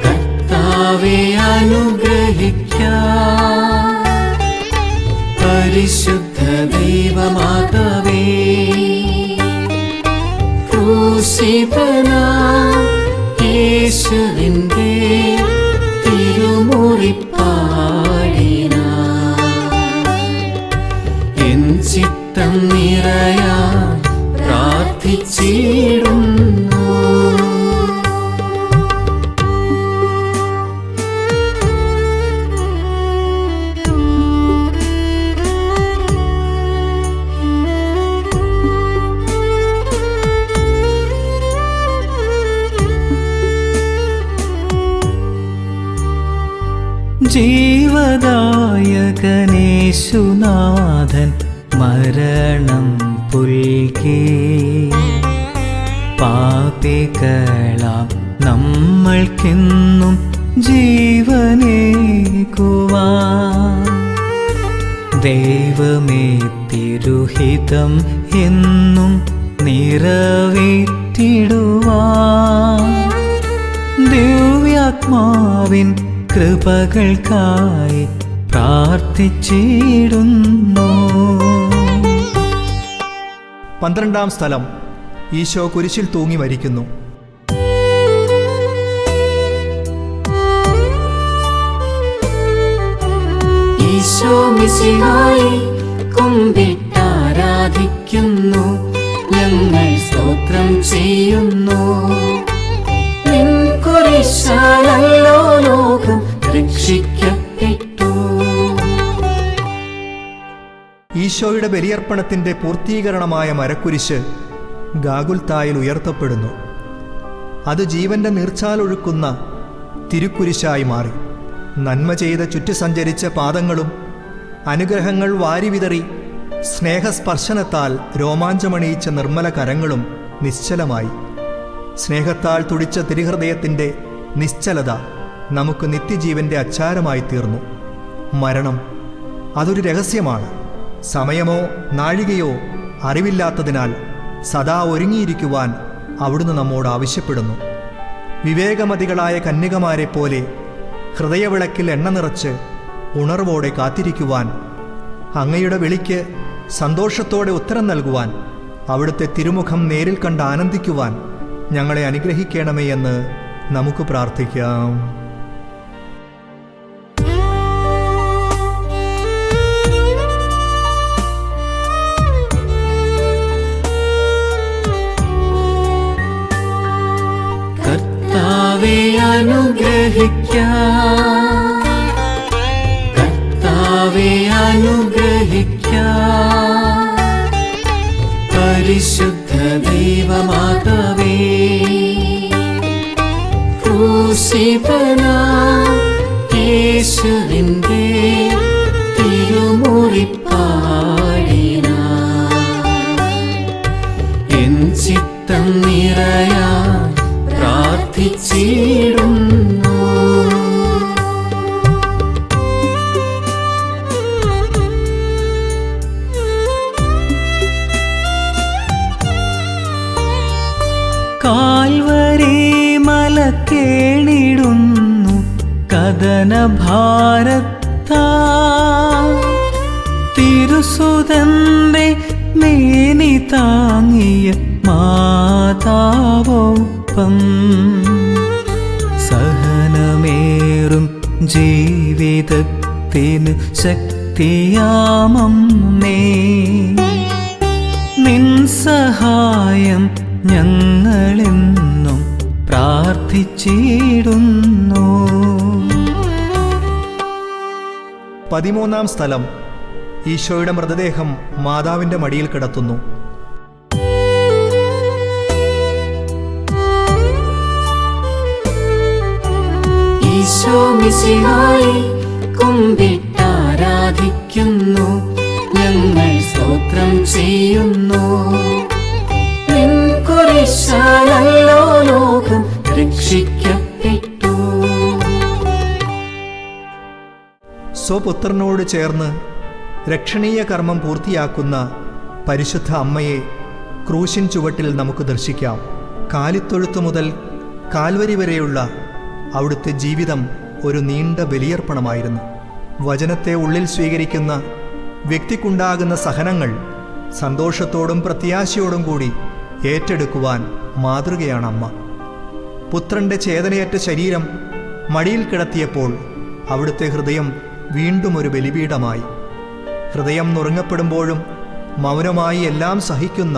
കർത്താവേ അനുഗ്രഹിക്കാം. പരിശുദ്ധ ദൈവമാതാവേ, ക്രൂശിതനാം യേശുവിൻ്റെ തിരുമുറിപ്പാടിനാൻ എൻ ചിത്തം നിറയാൻ പ്രാർത്ഥിച്ചിടുന്നു. ജീവദായകനേശുനാഥൻ മരണം പുൽകി പാപികളാം നമ്മൾക്കെന്നും ജീവനേകുവാൻ ദൈവമേ തിരുഹിതം എന്നും നിറവേറ്റിടുവാൻ ദിവ്യാത്മാവിൻ കൃപകൾക്കായി പ്രാർത്ഥിച്ചിടുന്നു. 12-ാം സ്ഥലം ഈശോ കുരിശിൽ തൂങ്ങി മരിക്കുന്നു. ഈശോ മിശിഹായെ കുമ്പിട്ടാരാധിക്കുന്നു, ഞങ്ങൾ സ്തോത്രം ചെയ്യുന്നു. നിൻ കുരിശാലല്ലോ ലോകം രക്ഷിക്കപ്പെട്ടു. ഈശോയുടെ ബലിയർപ്പണത്തിൻ്റെ പൂർത്തീകരണമായ മരക്കുരിശ് ഗാഗുൽത്തായിൽ ഉയർത്തപ്പെടുന്നു. അത് ജീവന്റെ നീർച്ചാലൊഴുക്കുന്ന തിരുക്കുരിശായി മാറി. നന്മ ചെയ്ത് ചുറ്റി സഞ്ചരിച്ച പാദങ്ങളും അനുഗ്രഹങ്ങൾ വാരിവിതറി സ്നേഹസ്പർശനത്താൽ രോമാഞ്ചമണിയിച്ച നിർമ്മല കരങ്ങളും നിശ്ചലമായി. സ്നേഹത്താൽ തുടിച്ച തിരുഹൃദയത്തിൻ്റെ നിശ്ചലത നമുക്ക് നിത്യജീവന്റെ അച്ചാരമായി തീർന്നു. മരണം അതൊരു രഹസ്യമാണ്. സമയമോ നാഴികയോ അറിവില്ലാത്തതിനാൽ സദാ ഒരുങ്ങിയിരിക്കുവാൻ അവിടുന്ന് നമ്മോട് ആവശ്യപ്പെടുന്നു. വിവേകമതികളായ കന്യകമാരെ പോലെ ഹൃദയവിളക്കിൽ എണ്ണ നിറച്ച് ഉണർവോടെ കാത്തിരിക്കുവാൻ, അങ്ങയുടെ വിളിക്ക് സന്തോഷത്തോടെ ഉത്തരം നൽകുവാൻ, അവിടുത്തെ തിരുമുഖം നേരിൽ കണ്ട് ആനന്ദിക്കുവാൻ ഞങ്ങളെ അനുഗ്രഹിക്കണമേ എന്ന് നമുക്ക് പ്രാർത്ഥിക്കാം. കർത്താവേ അനുഗ്രഹിക്കാം, കർത്താവേ അനുഗ്രഹിക്കാം. പരിശുദ്ധ ദൈവമാതാവേ, ക്രൂശിതനാം യേശുവിന്റെ തിരുമുറിപ്പാടിനാൻ എൻ ചിത്തം നിറയാൻ പ്രാർത്ഥിച്ചിടുന്നു. കാൽവരി മല കേണിടുന്നു കഥനഭാരത്താ, തിരുസുതന്റെ മേനി താങ്ങിയ മാതാവൊപ്പം സഹനമേറും ജീവിതത്തിന് ശക്തിയാമമ്മേ, നിൻ സഹായം ഞങ്ങളെന്നും പ്രാർത്ഥിച്ചിടുന്നു. 13-ാം സ്ഥലം ഈശോയുടെ മൃതദേഹം മാതാവിൻ്റെ മടിയിൽ കിടത്തുന്നു. ഈശോ മിശിഹായെ കുമ്പിട്ടാരാധിക്കുന്നു, ഞങ്ങൾ സ്തോത്രം ചെയ്യുന്നു. നിൻ കുരിശാലല്ലോ ലോകം രക്ഷിക്കപ്പെട്ടു. സ്വപുത്രനോട് ചേർന്ന് രക്ഷണീയ കർമ്മം പൂർത്തിയാക്കുന്ന പരിശുദ്ധ അമ്മയെ ക്രൂശിൻ ചുവട്ടിൽ നമുക്ക് ദർശിക്കാം. കാലിത്തൊഴുത്ത് മുതൽ കാൽവരി വരെയുള്ള അവിടുത്തെ ജീവിതം ഒരു നീണ്ട ബലിയർപ്പണമായിരുന്നു. വചനത്തെ ഉള്ളിൽ സ്വീകരിക്കുന്ന വ്യക്തിക്കുണ്ടാകുന്ന സഹനങ്ങൾ സന്തോഷത്തോടും പ്രത്യാശയോടും കൂടി ഏറ്റെടുക്കുവാൻ മാതൃകയാണ് അമ്മ. പുത്രൻ്റെ ചേതനയേറ്റ ശരീരം മടിയിൽ കിടത്തിയപ്പോൾ അവിടുത്തെ ഹൃദയം വീണ്ടും ഒരു ബലിപീഠമായി. ഹൃദയം നുറുങ്ങപ്പെടുമ്പോഴും മൗനമായി എല്ലാം സഹിക്കുന്ന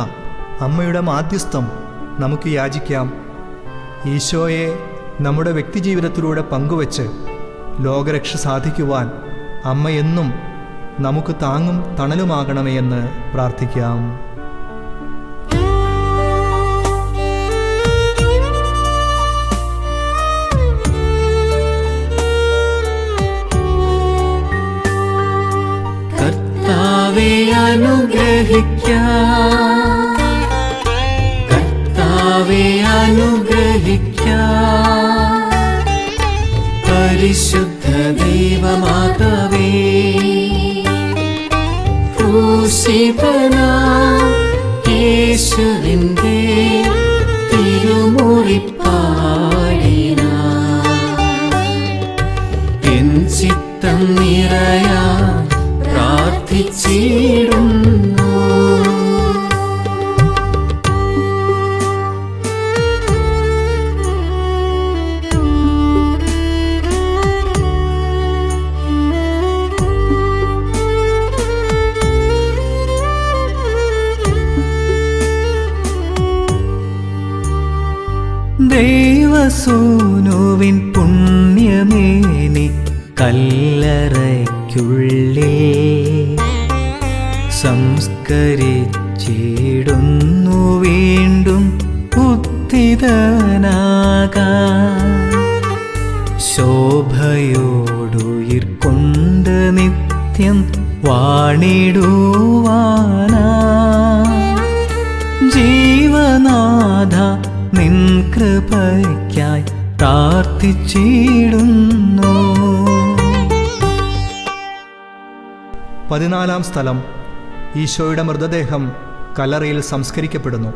അമ്മയുടെ മാധ്യസ്ഥം നമുക്ക് യാചിക്കാം. ഈശോയെ നമ്മുടെ വ്യക്തിജീവിതത്തിലൂടെ പങ്കുവച്ച് ലോകരക്ഷ സാധിക്കുവാൻ അമ്മ എന്നും നമുക്ക് താങ്ങും തണലുമാകണമേ എന്ന് പ്രാർത്ഥിക്കാം. പരിശുദ്ധ ദൈവമാതാവേ, ക്രൂശിതനാം യേശുവിന്റെ തിരുമുറിപ്പാടിനാൻ എൻ ചിത്തം നിറയാൻ പ്രാർത്ഥിച്ചിടുന്നു. ദൈവസൂനുവിൻ പുണ്യമേനി കല്ലറയ്ക്കുള്ളിൽ സംസ്കരിച്ചിടുന്നു വീണ്ടും ഉത്ഥിതനാകാൻ. ശോഭയോടുയിർക്കൊണ്ട് നിത്യം വാണിടുവാനാ ജീവനാഥ നിൻ കൃപയ്ക്കായി പ്രാർത്ഥിച്ചിടുന്നു. 14 സ്ഥലം. ഈശോയുടെ മൃതദേഹം കല്ലറയിൽ സംസ്കരിക്കപ്പെടുന്നു.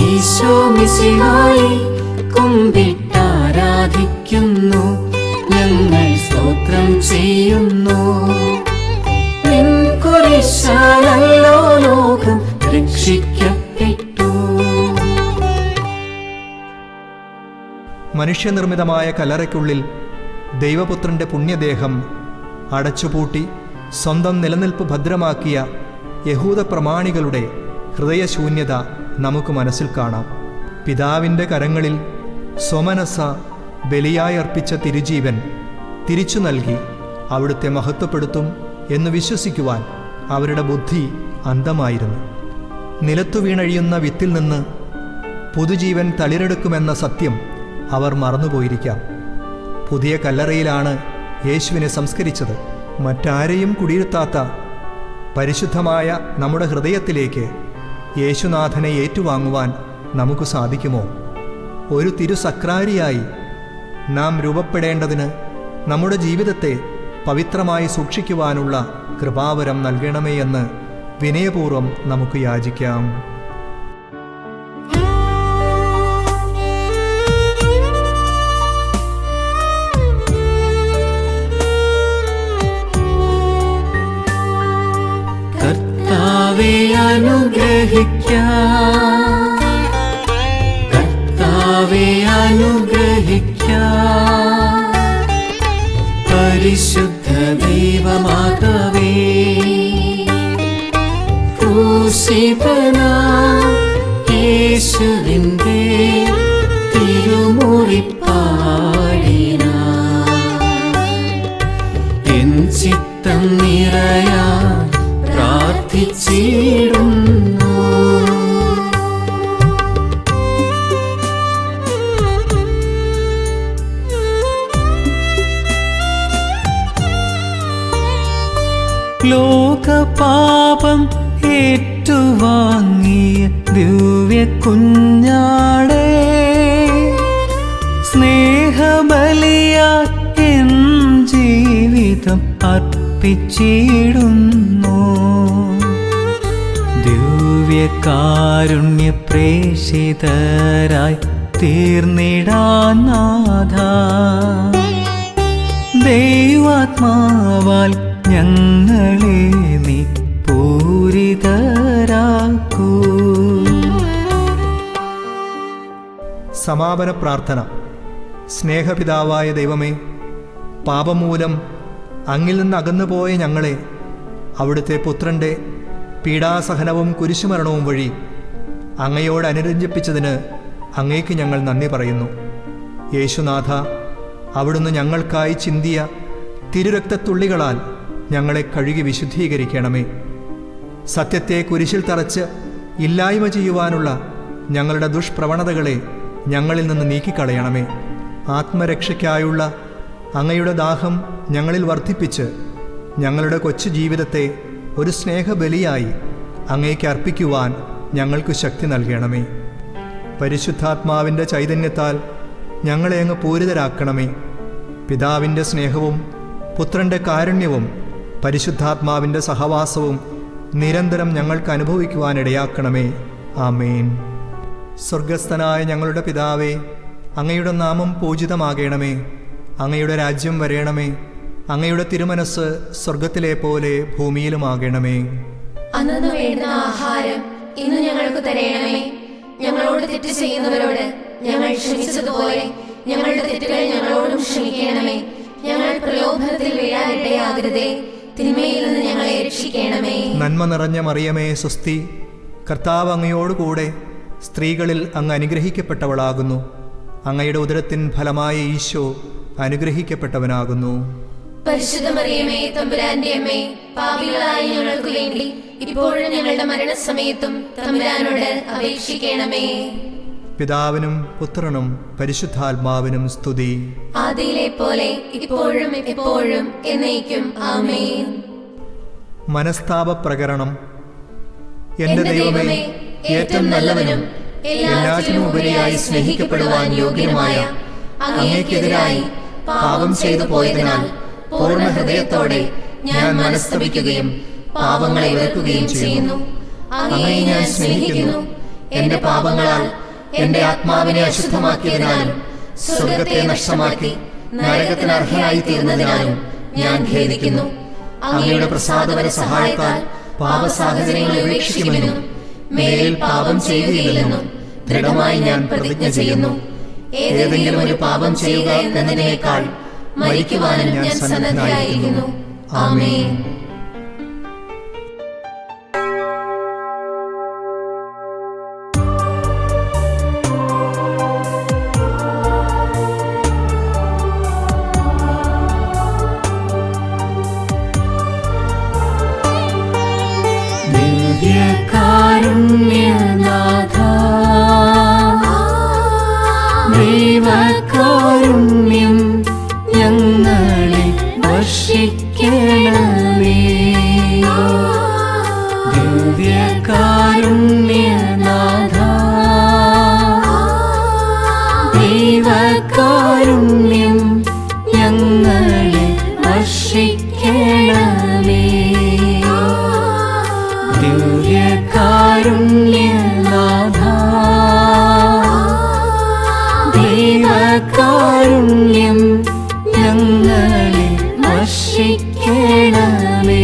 ഈശോ മിശിഹായെ കുമ്പിട്ടാരാധിക്കുന്നു, ഞങ്ങൾ സ്തോത്രം ചെയ്യുന്നു. നിൻ കുരിശാലല്ലോ ലോകം രക്ഷിക്കപ്പെട്ടു. മനുഷ്യനിർമ്മിതമായ കല്ലറയ്ക്കുള്ളിൽ ദൈവപുത്രന്റെ പുണ്യദേഹം അടച്ചുപൂട്ടി സ്വന്തം നിലനിൽപ്പ് ഭദ്രമാക്കിയ യഹൂദ പ്രമാണികളുടെ ഹൃദയശൂന്യത നമുക്ക് മനസ്സിൽ കാണാം. പിതാവിൻ്റെ കരങ്ങളിൽ സ്വമനസ ബലിയായി അർപ്പിച്ച തിരുജീവൻ തിരിച്ചു നൽകി അവിടുത്തെ മഹത്വപ്പെടുത്തും എന്ന് വിശ്വസിക്കുവാൻ അവരുടെ ബുദ്ധി അന്ധമായിരുന്നു. നിലത്തു വീണഴിയുന്ന വിത്തിൽ നിന്ന് പുതുജീവൻ തളിരെടുക്കുമെന്ന സത്യം അവർ മറന്നുപോയിരിക്കാം. പുതിയ കല്ലറയിലാണ് യേശുവിനെ സംസ്കരിച്ചത്. മറ്റാരെയും കുടിയിരുത്താത്ത പരിശുദ്ധമായ നമ്മുടെ ഹൃദയത്തിലേക്ക് യേശുനാഥനെ ഏറ്റുവാങ്ങുവാൻ നമുക്ക് സാധിക്കുമോ? ഒരു തിരുസക്രാരിയായി നാം രൂപപ്പെടേണ്ടതിന് നമ്മുടെ ജീവിതത്തെ പവിത്രമായി സൂക്ഷിക്കുവാനുള്ള കൃപാവരം നൽകണമേ എന്ന് വിനയപൂർവ്വം നമുക്ക് യാചിക്കാം. കർത്താവേ അനുഗ്രഹിക്കാം, കർത്താവേ അനുഗ്രഹിക്കാം. പരിശുദ്ധ ദൈവമാതാവേ, ക്രൂശിതനാം യേശുവിന്റെ തിരുമുറിപ്പാടിനാൻ എൻ ചിത്തം നിറയാൻ പ്രാർത്ഥിച്ചിടുന്നു. ലോകപാപം ഏറ്റുവാങ്ങിയ ദിവ്യ കുഞ്ഞാടേ, സ്നേഹബലിയായി എൻ ജീവിതം അർപ്പിച്ചിടുന്നു. ദിവ്യകാരുണ്യ പ്രേഷിതരായി തീർന്നിടാൻ നാഥ, ദൈവാത്മാവാൽ ഞങ്ങളെ നീ പൂരിതരാക്കൂ. സമാപന പ്രാർത്ഥന. സ്നേഹപിതാവായ ദൈവമേ, പാപം മൂലം അങ്ങിൽ നിന്ന് അകന്നുപോയ ഞങ്ങളെ അവിടുത്തെ പുത്രൻ്റെ പീഡാസഹനവും കുരിശുമരണവും വഴി അങ്ങയോട് അനുരഞ്ജിപ്പിച്ചതിന് അങ്ങേക്ക് ഞങ്ങൾ നന്ദി പറയുന്നു. യേശുനാഥ, അവിടുന്ന് ഞങ്ങൾക്കായി ചിന്തിയ തിരുരക്തത്തുള്ളികളാൽ ഞങ്ങളെ കഴുകി വിശുദ്ധീകരിക്കണമേ. സത്യത്തെ കുരിശിൽ തറച്ച് ഇല്ലായ്മ ചെയ്യുവാനുള്ള ഞങ്ങളുടെ ദുഷ്പ്രവണതകളെ ഞങ്ങളിൽ നിന്ന് നീക്കിക്കളയണമേ. ആത്മരക്ഷയ്ക്കായുള്ള അങ്ങയുടെ ദാഹം ഞങ്ങളിൽ വർദ്ധിപ്പിച്ച് ഞങ്ങളുടെ കൊച്ചു ജീവിതത്തെ ഒരു സ്നേഹബലിയായി അങ്ങേക്ക് അർപ്പിക്കുവാൻ ഞങ്ങൾക്ക് ശക്തി നൽകണമേ. പരിശുദ്ധാത്മാവിൻ്റെ ചൈതന്യത്താൽ ഞങ്ങളെ അങ്ങ് പൂരിതരാക്കണമേ. പിതാവിൻ്റെ സ്നേഹവും പുത്രൻ്റെ കാരുണ്യവും പരിശുദ്ധാത്മാവിൻ്റെ സഹവാസവും നിരന്തരം ഞങ്ങൾക്ക് അനുഭവിക്കുവാനിടയാക്കണമേ. ആമേൻ. സ്വർഗസ്ഥനായ ഞങ്ങളുടെ പിതാവേ, അങ്ങയുടെ നാമം പൂജിതമാകണമേ. അങ്ങയുടെ രാജ്യം വരേണമേ. അങ്ങയുടെ തിരുമനസ് സ്വർഗത്തിലെ പോലെ ഭൂമിയിലുമാകണമേ. അന്നു വേണ്ടുന്ന ആഹാരം ഇന്ന് ഞങ്ങൾക്ക് തരയണമേ. ഞങ്ങളോട് തെറ്റ് ചെയ്യുന്നവരോട് ഞങ്ങൾ ക്ഷമിച്ചതുപോലെ ഞങ്ങളുടെ തെറ്റുകൾ ഞങ്ങളോടും ക്ഷമിക്കണമേ. ഞങ്ങൾ പ്രലോഭനത്തിൽ വീഴാനിടയാകരുതേ, തിന്മയിൽ നിന്ന് ഞങ്ങളെ രക്ഷിക്കണമേ. നന്മ നിറഞ്ഞ മറിയമേ, സ്വസ്തി. കർത്താവ് അങ്ങയോടുകൂടെ സ്ത്രീകളിൽ അങ്ങ് അനുഗ്രഹിക്കപ്പെട്ടവളാകുന്നു. അങ്ങയുടെ ഉദരത്തിൻ ഫലമായ ഈശോ അനുഗ്രഹിക്കപ്പെട്ടവനാകുന്നു. പരിശുദ്ധ മറിയമേ, തമ്പുരാന്റെ അമ്മേ, പാപികളായ ഞങ്ങൾക്ക് വേണ്ടി ഇപ്പോഴും ഞങ്ങളുടെ മരണസമയത്തും തമ്പുരാനോട് അപേക്ഷിക്കണമേ. പിതാവിനും പുത്രനും പരിശുദ്ധാത്മാവിനും സ്തുതി. ആദിയിലെ പോലെ ഇപ്പോഴും എപ്പോഴും എന്നേക്കും ആമേൻ. മനസ്താപ പ്രകരണം. എൻ്റെ ദൈവമേ, ഏറ്റവും നല്ലവനും എല്ലാറ്റിനും ഉപരിയായി സ്നേഹിക്കപ്പെടുവാൻ യോഗ്യനുമായ അങ്ങേക്കെതിരായി പാപം ചെയ്തു പോയതിനാൽ പൂർണ്ണ ഹൃദയത്തോടെ ഞാൻ മനസ്തപിക്കുകയും പാപങ്ങളെ വെറുക്കുകയും ചെയ്യുന്നു. അങ്ങയെ ഞാൻ സ്നേഹിക്കുന്നു. എന്റെ പാപങ്ങളാൽ എന്റെ ആത്മാവിനെ അശുദ്ധമാക്കിയതിനാലും സ്വർഗത്തെ നഷ്ടമാക്കി നരകത്തിന് അർഹനായി തീർന്നതിനാലും ഞാൻ ഖേദിക്കുന്നു. അങ്ങയുടെ പ്രസാദപര സഹായത്താൽ പാപസാഹചര്യങ്ങളെ ഉപേക്ഷിക്കുമെന്നും മേലിൽ പാപം ചെയ്യുകയില്ലെന്നും ദൃഢമായി ഞാൻ പ്രതിജ്ഞ ചെയ്യുന്നു. ഏതെങ്കിലും ഒരു പാപം ചെയ്യുക എന്നതിനേക്കാൾ മരിക്കുവാനും ഞാൻ സന്നദ്ധനായിരിക്കുന്നു. ആമേൻ. ദിവ്യകാരുണ്യനാഥ, ദൈവകാരുണ്യം ഞങ്ങളിൽ വർഷിക്കണമേ. ദിവ്യകാരുണ്യനാഥ, ദൈവകാരുണ്യം ഞങ്ങളിൽ വർഷിക്കണമേ. ദിവ്യകാരുണ്യനാഥ, ദൈവകാരുണ്യം ഞങ്ങളിൽ വർഷിക്കണമേ.